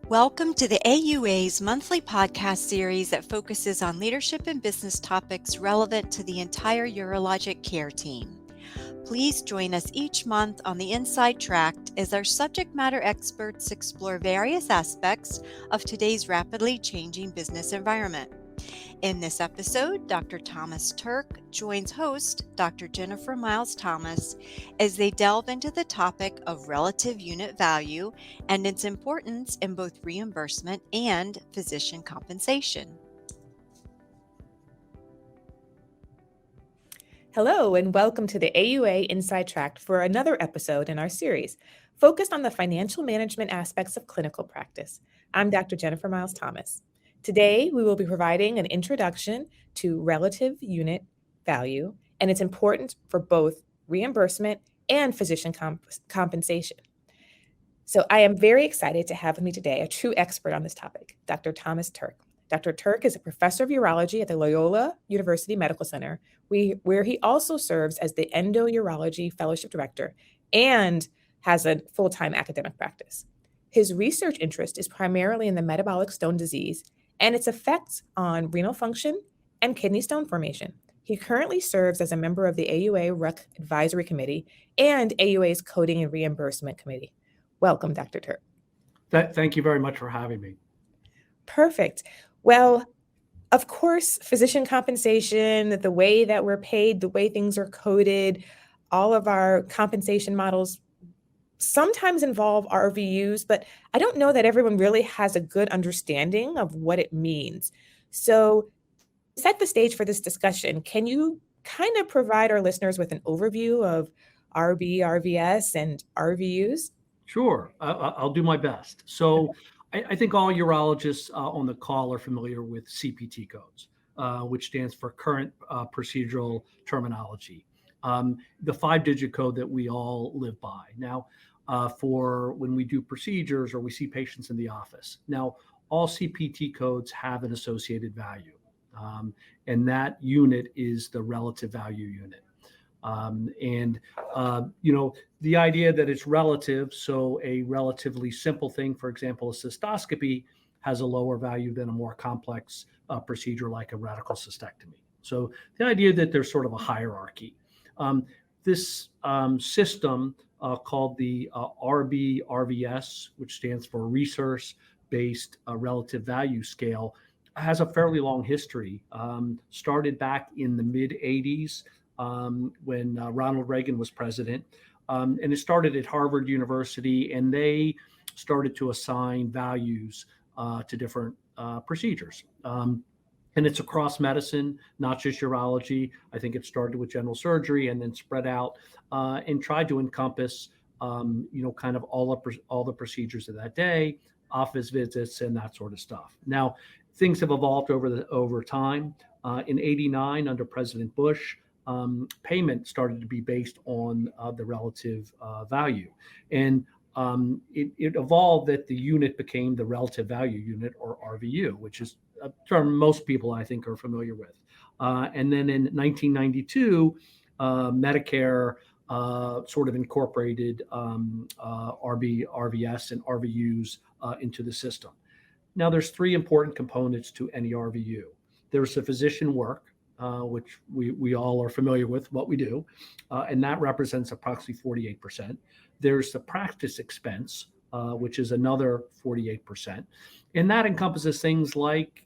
Welcome to the AUA's monthly podcast series that focuses on leadership and business topics relevant to the entire urologic care team. Please join us each month on the Inside Tract as our subject matter experts explore various aspects of today's rapidly changing business environment. In this episode, Dr. Thomas Turk joins host Dr. Jennifer Miles Thomas as they delve into the topic of relative unit value and its importance in both reimbursement and physician compensation. Hello, and welcome to the AUA Inside Tract for another episode in our series focused on the financial management aspects of clinical practice. I'm Dr. Jennifer Miles Thomas. Today, we will be providing an introduction to relative unit value and its importance for both reimbursement and physician compensation. So I am very excited to have with me today a true expert on this topic, Dr. Thomas Turk. Dr. Turk is a professor of urology at the Loyola University Medical Center, where he also serves as the Endourology Fellowship Director and has a full-time academic practice. His research interest is primarily in the metabolic stone disease and its effects on renal function and kidney stone formation. He currently serves as a member of the AUA Rec Advisory Committee and AUA's Coding and Reimbursement Committee. Welcome, Dr. Turk. Thank you very much for having me. Perfect. Well, of course, physician compensation, the way that we're paid, the way things are coded, all of our compensation models sometimes involve RVUs, but I don't know that everyone really has a good understanding of what it means. So to set the stage for this discussion, can you kind of provide our listeners with an overview of RB, RVS, and RVUs? Sure, I'll do my best. So I think all urologists on the call are familiar with CPT codes, which stands for current procedural terminology, the 5-digit code that we all live by. Now, for when we do procedures or we see patients in the office. Now, all CPT codes have an associated value, and that unit is the relative value unit. The idea that it's relative, so a relatively simple thing, for example, a cystoscopy has a lower value than a more complex procedure like a radical cystectomy. So the idea that there's sort of a hierarchy. This system called the RVS, which stands for Resource-Based Relative Value Scale, has a fairly long history, started back in the mid-'80s. When Ronald Reagan was president. And it started at Harvard University, and they started to assign values to different procedures. And it's across medicine, not just urology. I think it started with general surgery and then spread out and tried to encompass, kind of all the procedures of that day, office visits, and that sort of stuff. Now, things have evolved over time. In '89, under President Bush, payment started to be based on the relative value. And it evolved that the unit became the relative value unit, or RVU, which is a term most people, I think, are familiar with. And then in 1992, Medicare sort of incorporated RVS and RVUs into the system. Now, there's 3 important components to any RVU. There's the physician work, which we all are familiar with what we do, and that represents approximately 48%. There's the practice expense, which is another 48%, and that encompasses things like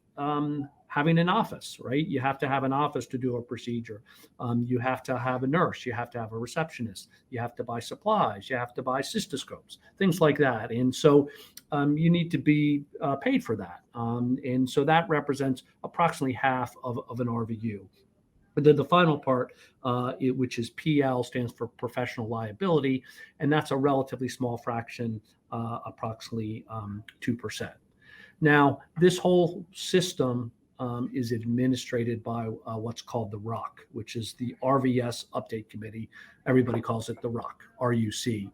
having an office, right? You have to have an office to do a procedure. You have to have a nurse. You have to have a receptionist. You have to buy supplies. You have to buy cystoscopes, things like that. And so you need to be paid for that. And so that represents approximately half of an RVU. But then the final part, which is PL, stands for professional liability, and that's a relatively small fraction, approximately 2%. Now, this whole system is administrated by what's called the RUC, which is the RVS Update Committee. Everybody calls it the RUC, RUC.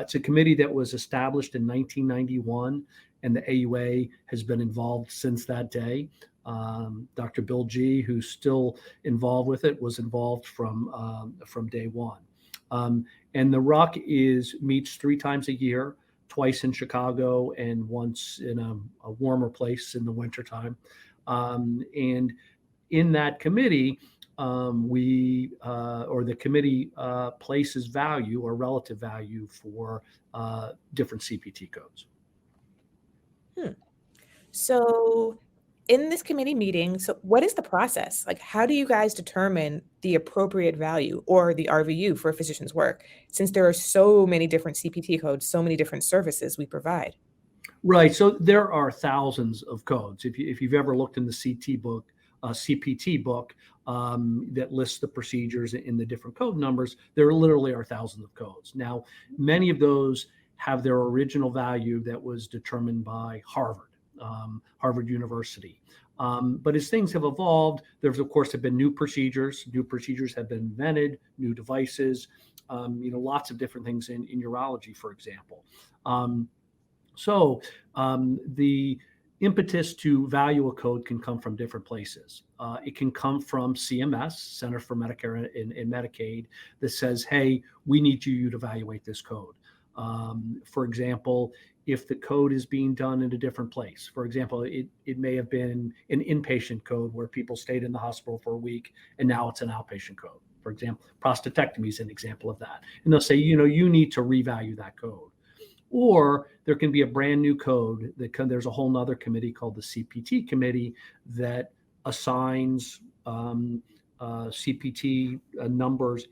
It's a committee that was established in 1991, and the AUA has been involved since that day. Dr. Bill G., who's still involved with it, was involved from day one. And the RUC meets 3 times a year. twice in Chicago and once in a warmer place in the wintertime. And in that committee, the committee places value or relative value for different CPT codes. So in this committee meeting, so what is the process? Like, how do you guys determine the appropriate value or the RVU for a physician's work, since there are so many different CPT codes, so many different services we provide? Right. So there are thousands of codes. If you've ever looked in the CPT book that lists the procedures in the different code numbers, there literally are thousands of codes. Now, many of those have their original value that was determined by Harvard University. But as things have evolved, there's of course have been new procedures. New procedures have been invented, new devices, lots of different things in urology, for example. So the impetus to value a code can come from different places. It can come from CMS, Center for Medicare and Medicaid, that says, hey, we need you to evaluate this code. For example, if the code is being done in a different place. For example, it may have been an inpatient code where people stayed in the hospital for a week, and now it's an outpatient code. For example, prostatectomy is an example of that. And they'll say, you need to revalue that code. Or there can be a brand new code there's a whole nother committee called the CPT committee that assigns CPT numbers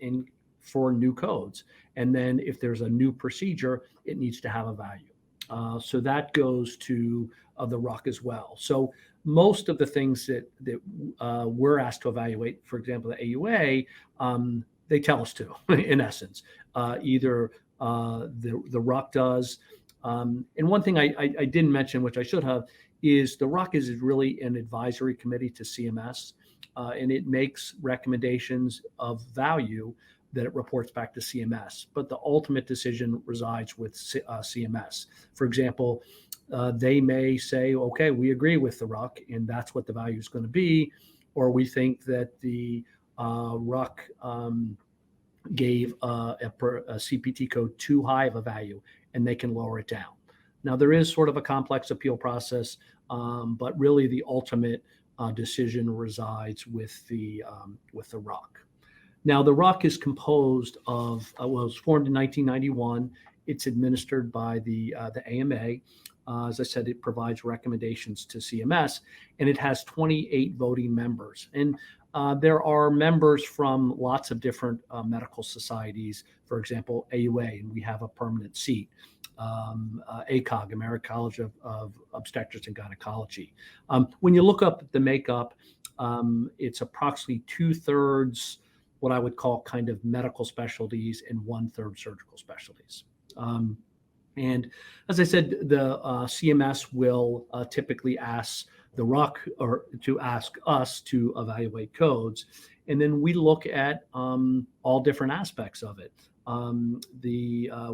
for new codes. And then if there's a new procedure, it needs to have a value. So that goes to the RUC as well. So most of the things that we're asked to evaluate, for example, the AUA, they tell us to, in essence. Either the RUC does. And one thing I didn't mention, which I should have, is the RUC is really an advisory committee to CMS, and it makes recommendations of value that it reports back to CMS. But the ultimate decision resides with CMS. For example, they may say, okay, we agree with the RUC, and that's what the value is going to be, or we think that the RUC gave a CPT code too high of a value, and they can lower it down. Now, there is sort of a complex appeal process, but really the ultimate decision resides with the RUC. Now, the RUC is composed of, it was formed in 1991. It's administered by the AMA. As I said, it provides recommendations to CMS, and it has 28 voting members. And there are members from lots of different medical societies, for example, AUA, and we have a permanent seat. ACOG, American College of Obstetrics and Gynecology. When you look up the makeup, it's approximately 2/3 what I would call kind of medical specialties and 1/3 surgical specialties. And as I said, the CMS will typically ask the RUC or to ask us to evaluate codes. And then we look at all different aspects of it.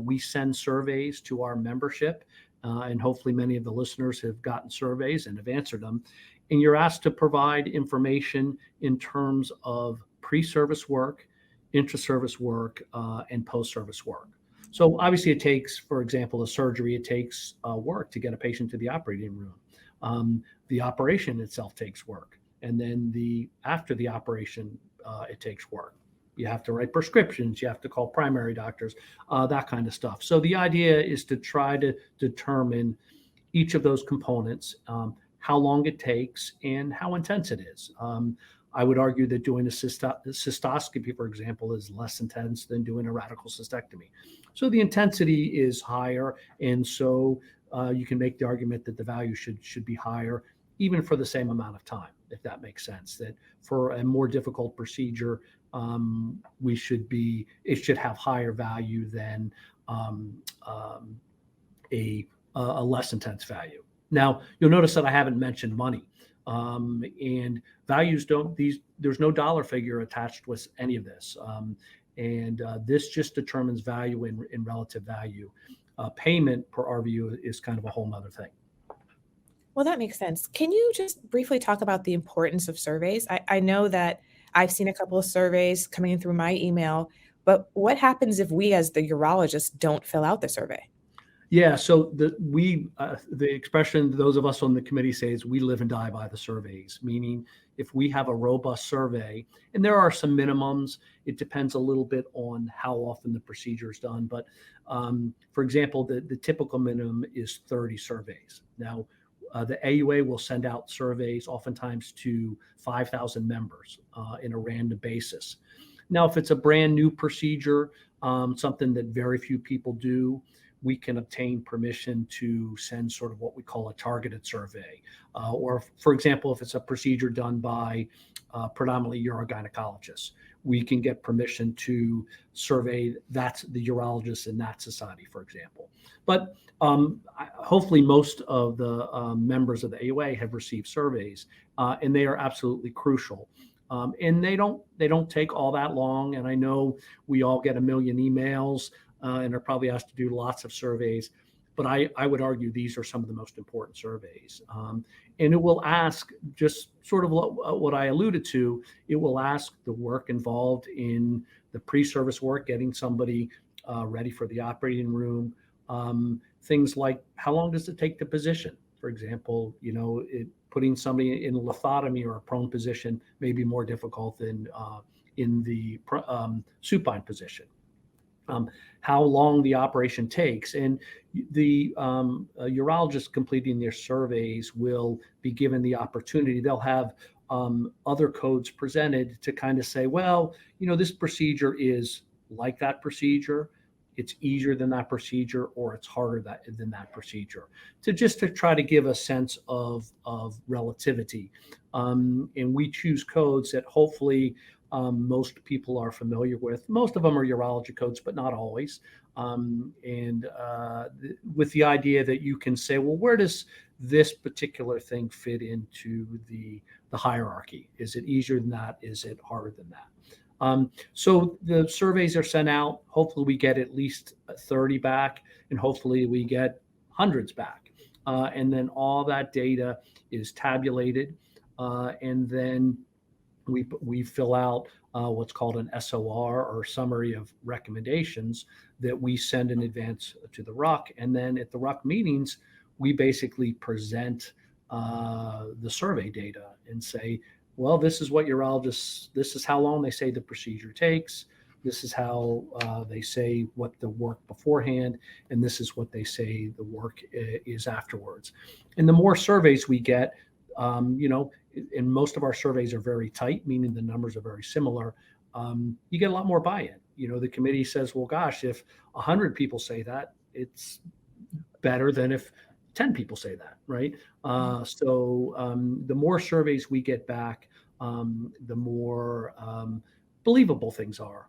We send surveys to our membership, and hopefully many of the listeners have gotten surveys and have answered them. And you're asked to provide information in terms of pre-service work, intra-service work, and post-service work. So obviously it takes, for example, a surgery, it takes work to get a patient to the operating room. The operation itself takes work. And then after the operation, it takes work. You have to write prescriptions, you have to call primary doctors, that kind of stuff. So the idea is to try to determine each of those components, how long it takes and how intense it is. I would argue that doing a cystoscopy, for example, is less intense than doing a radical cystectomy. So the intensity is higher, and so you can make the argument that the value should be higher, even for the same amount of time, if that makes sense. That for a more difficult procedure, it should have higher value than a less intense value. Now, you'll notice that I haven't mentioned money. And values there's no dollar figure attached with any of this. And this just determines value in relative value. Payment per RVU is kind of a whole nother thing. Well, that makes sense. Can you just briefly talk about the importance of surveys? I know that I've seen a couple of surveys coming in through my email, but what happens if we as the urologists don't fill out the survey? Yeah, so the expression those of us on the committee say is we live and die by the surveys, meaning if we have a robust survey, and there are some minimums, it depends a little bit on how often the procedure is done. But for example, the typical minimum is 30 surveys. Now, the AUA will send out surveys oftentimes to 5,000 members in a random basis. Now, if it's a brand new procedure, something that very few people do, we can obtain permission to send sort of what we call a targeted survey. Or, for example, if it's a procedure done by predominantly urogynecologists, we can get permission to survey the urologists in that society, for example. But hopefully most of the members of the AUA have received surveys, and they are absolutely crucial. And they don't take all that long. And I know we all get a million emails and are probably asked to do lots of surveys, but I would argue these are some of the most important surveys. And it will ask just sort of what I alluded to. It will ask the work involved in the pre-service work, getting somebody ready for the operating room. Things like how long does it take to position? For example, putting somebody in a lithotomy or a prone position may be more difficult than in the supine position. How long the operation takes. And the urologists completing their surveys will be given the opportunity. They'll have other codes presented to kind of say, well, this procedure is like that procedure. It's easier than that procedure, or it's harder than that procedure, to try to give a sense of relativity. And we choose codes that hopefully most people are familiar with. Most of them are urology codes, but not always. With the idea that you can say, well, where does this particular thing fit into the hierarchy? Is it easier than that? Is it harder than that? So the surveys are sent out. Hopefully we get at least 30 back, and hopefully we get hundreds back. And then all that data is tabulated. And then we fill out what's called an SOR, or summary of recommendations, that we send in advance to the RUC. And then at the RUC meetings, we basically present the survey data and say, well, this is what urologists, this is how long they say the procedure takes. This is how they say what the work beforehand, and this is what they say the work is afterwards. And the more surveys we get, and most of our surveys are very tight, meaning the numbers are very similar, you get a lot more buy-in. The committee says, well, gosh, if 100 people say that, it's better than if 10 people say that, right? So the more surveys we get back, the more believable things are.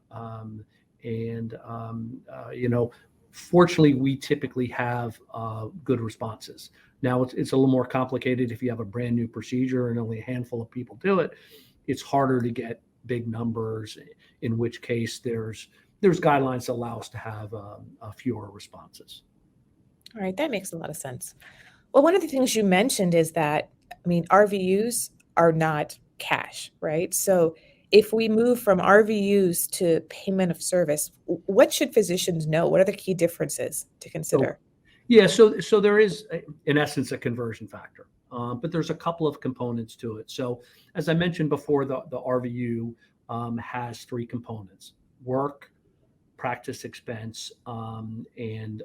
Fortunately, we typically have good responses. Now, it's a little more complicated if you have a brand new procedure and only a handful of people do it. It's harder to get big numbers, in which case there's guidelines that allow us to have fewer responses. All right, that makes a lot of sense. Well, one of the things you mentioned is that, RVUs are not cash, right? So if we move from RVUs to payment of service, what should physicians know? What are the key differences to consider? So there is, in essence, a conversion factor, but there's a couple of components to it. So as I mentioned before, the RVU has three components: work, practice expense, and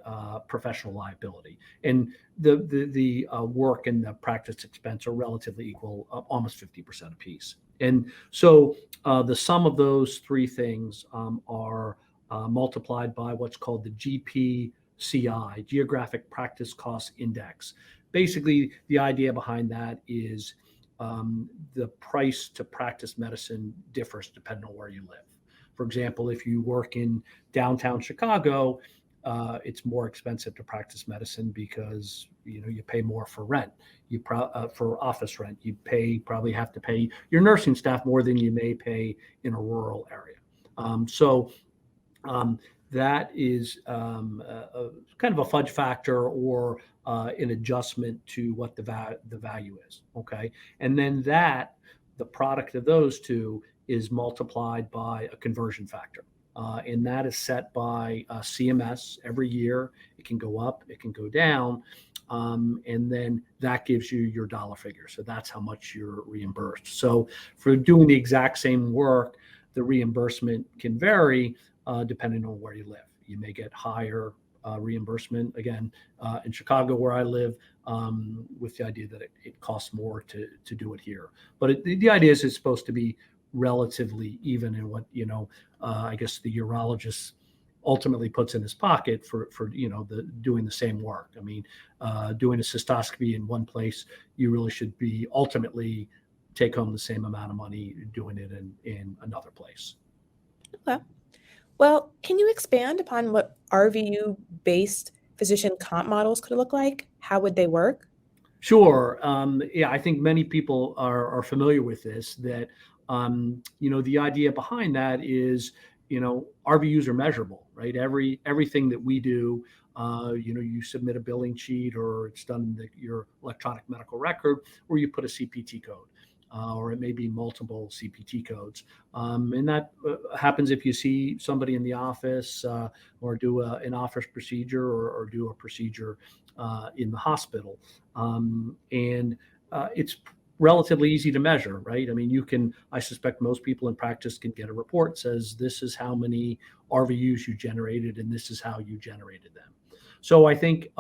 professional liability. And the work and the practice expense are relatively equal, almost 50% apiece. And so the sum of those three things are multiplied by what's called the GPCI, Geographic Practice Cost Index. Basically, the idea behind that is the price to practice medicine differs depending on where you live. For example, if you work in downtown Chicago, it's more expensive to practice medicine because you pay more for rent. For office rent, probably have to pay your nursing staff more than you may pay in a rural area. That is kind of a fudge factor, or an adjustment to what the value is. Okay, and then the product of those two is multiplied by a conversion factor. and that is set by CMS every year. It can go up, it can go down, and then that gives you your dollar figure. So that's how much you're reimbursed. So for doing the exact same work, the reimbursement can vary depending on where you live. You may get higher reimbursement, again, in Chicago where I live, with the idea that it costs more to do it here. But the idea is it's supposed to be relatively even in what, I guess the urologist ultimately puts in his pocket for doing the same work. I mean, doing a cystoscopy in one place, you really should be ultimately take home the same amount of money doing it in another place. Okay. Well, can you expand upon what RVU-based physician comp models could look like? How would they work? Sure. Yeah, I think many people are familiar with this, that, the idea behind that is, RVUs are measurable, right? Everything that we do, you submit a billing sheet, or it's done in your electronic medical record, or you put a CPT code. Or it may be multiple CPT codes. And that happens if you see somebody in the office, or do an office procedure, or do a procedure in the hospital. And it's relatively easy to measure, right? I mean, I suspect most people in practice can get a report that says this is how many RVUs you generated and this is how you generated them. So I think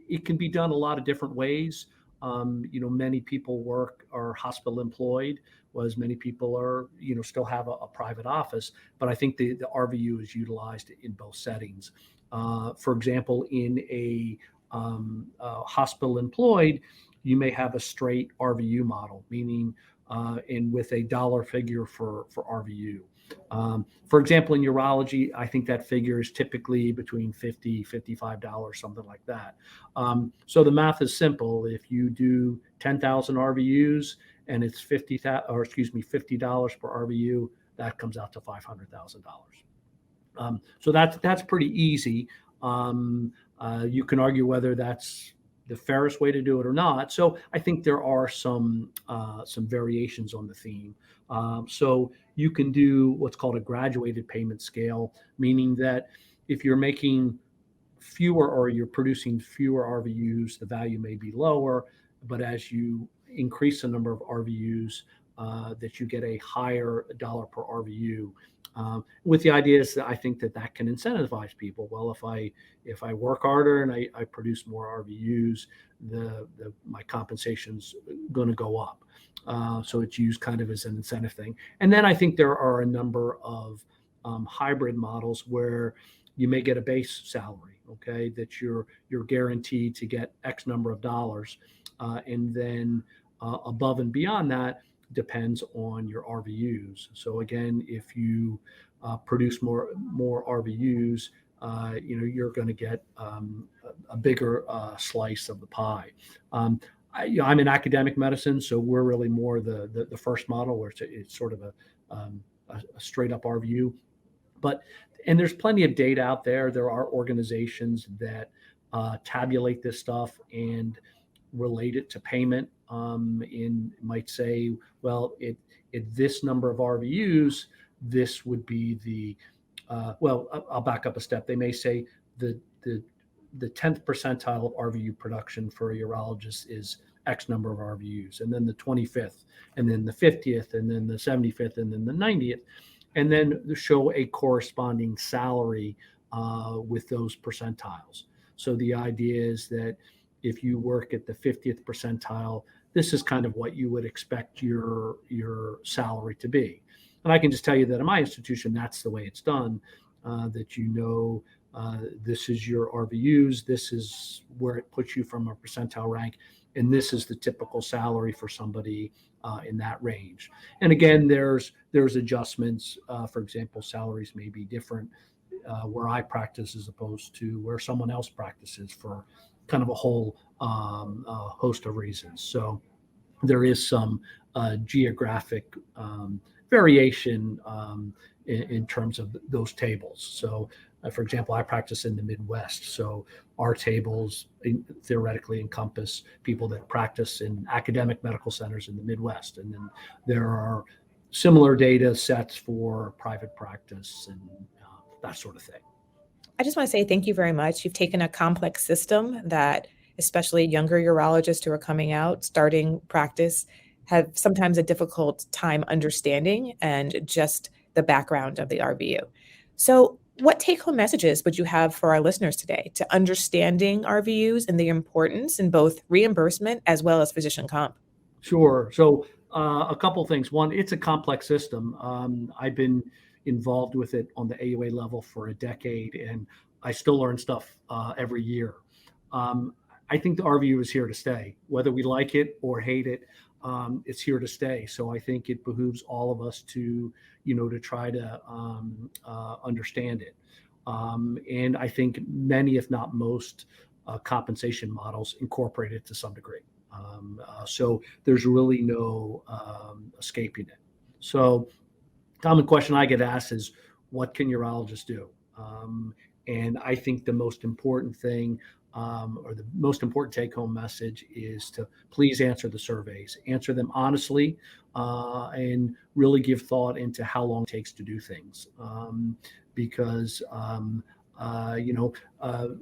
it can be done a lot of different ways. Many people are hospital employed, whereas many people are, still have a private office. But I think the RVU is utilized in both settings. For example, in a hospital employed, you may have a straight RVU model, meaning and with a dollar figure for RVU. For example, in urology, I think that figure is typically between $50, $55, something like that. So the math is simple. If you do 10,000 RVUs and it's $50 per RVU, that comes out to $500,000. So that's pretty easy. You can argue whether that's the fairest way to do it or not. So I think there are some variations on the theme. So you can do what's called a graduated payment scale, meaning that if you're making fewer or you're producing fewer RVUs, the value may be lower, but as you increase the number of RVUs, that you get a higher dollar per RVU. With the idea is that I think that can incentivize people. Well, if I work harder and I produce more RVUs, my compensation's going to go up. So it's used kind of as an incentive thing. And then I think there are a number of hybrid models where you may get a base salary, okay, that you're guaranteed to get X number of dollars, and then above and beyond that depends on your RVUs. So again, if you produce more RVUs, you're going to get a bigger slice of the pie. I'm in academic medicine, so we're really more the first model, where it's sort of a straight up RVU. And there's plenty of data out there. There are organizations that tabulate this stuff and relate it to payment. And might say, well, at this number of RVUs, this would be the I'll back up a step. They may say the 10th percentile of RVU production for a urologist is X number of RVUs, and then the 25th, and then the 50th, and then the 75th, and then the 90th, and then show a corresponding salary with those percentiles. So the idea is that if you work at the 50th percentile, this is kind of what you would expect your salary to be. And I can just tell you that in my institution, that's the way it's done, that this is your RVUs, this is where it puts you from a percentile rank, and this is the typical salary for somebody in that range. And again, there's adjustments. For example, salaries may be different where I practice as opposed to where someone else practices for kind of a whole host of reasons. So there is some geographic variation in terms of those tables. So, for example, I practice in the Midwest. So our tables theoretically encompass people that practice in academic medical centers in the Midwest. And then there are similar data sets for private practice and that sort of thing. I just want to say thank you very much. You've taken a complex system that especially younger urologists who are coming out, starting practice, have sometimes a difficult time understanding, and just the background of the RVU. So what take-home messages would you have for our listeners today to understanding RVUs and the importance in both reimbursement as well as physician comp? Sure. So a couple things. One, it's a complex system. I've been involved with it on the AUA level for a decade, and I still learn stuff every year. I think the RVU is here to stay, whether we like it or hate it. It's here to stay. So I think it behooves all of us to try to understand it. And I think many, if not most, compensation models incorporate it to some degree. So there's really no escaping it. So common question I get asked is, what can urologists do? And I think the most important thing or the most important take-home message is to please answer the surveys, answer them honestly, and really give thought into how long it takes to do things. Because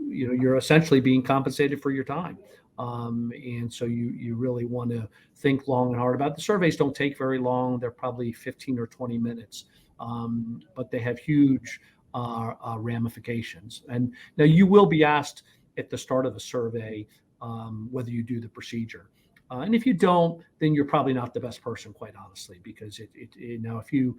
you're essentially being compensated for your time. And so you really want to think long and hard about it. The surveys don't take very long. They're probably 15 or 20 minutes, but they have huge ramifications. And now you will be asked at the start of the survey whether you do the procedure. And if you don't, then you're probably not the best person, quite honestly, because if you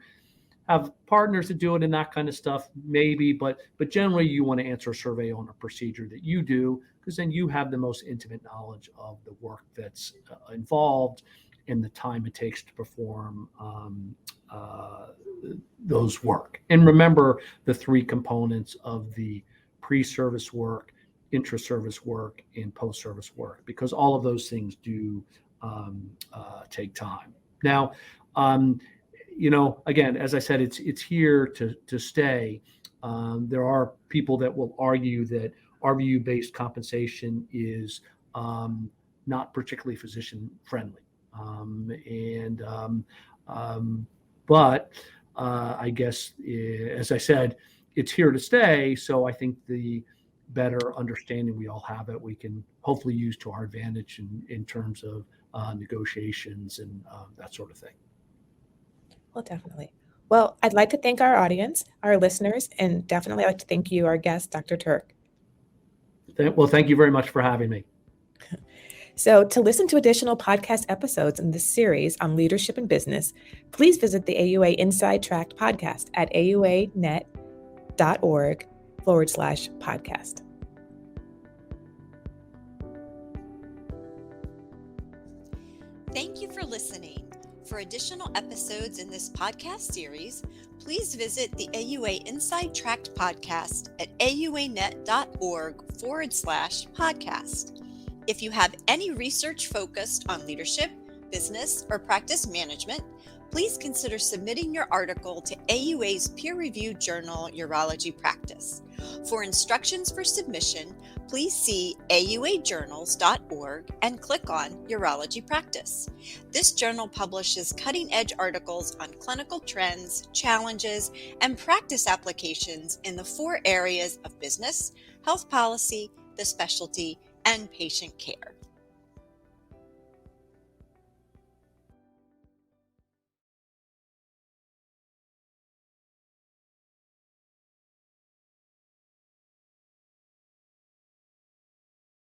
have partners that do it and that kind of stuff, maybe, but generally you want to answer a survey on a procedure that you do, because then you have the most intimate knowledge of the work that's involved and the time it takes to perform those work. And remember the three components of the pre-service work, intra-service work, and post-service work, because all of those things do take time. Now, again, as I said, it's here to stay. There are people that will argue that RVU-based compensation is not particularly physician friendly, but I guess, as I said, it's here to stay. So I think the better understanding we all have it, we can hopefully use to our advantage in terms of negotiations and that sort of thing. Well, definitely. Well, I'd like to thank our audience, our listeners, and definitely I'd like to thank you, our guest, Dr. Turk. Well, thank you very much for having me. So to listen to additional podcast episodes in this series on leadership and business, please visit the AUA Inside Tract Podcast at auanet.org/podcast. Thank you for listening. For additional episodes in this podcast series, please visit the AUA Inside Tract Podcast at auanet.org/podcast. If you have any research focused on leadership, business, or practice management, please consider submitting your article to AUA's peer-reviewed journal, Urology Practice. For instructions for submission, please see auajournals.org and click on Urology Practice. This journal publishes cutting-edge articles on clinical trends, challenges, and practice applications in the 4 areas of business, health policy, the specialty, and patient care.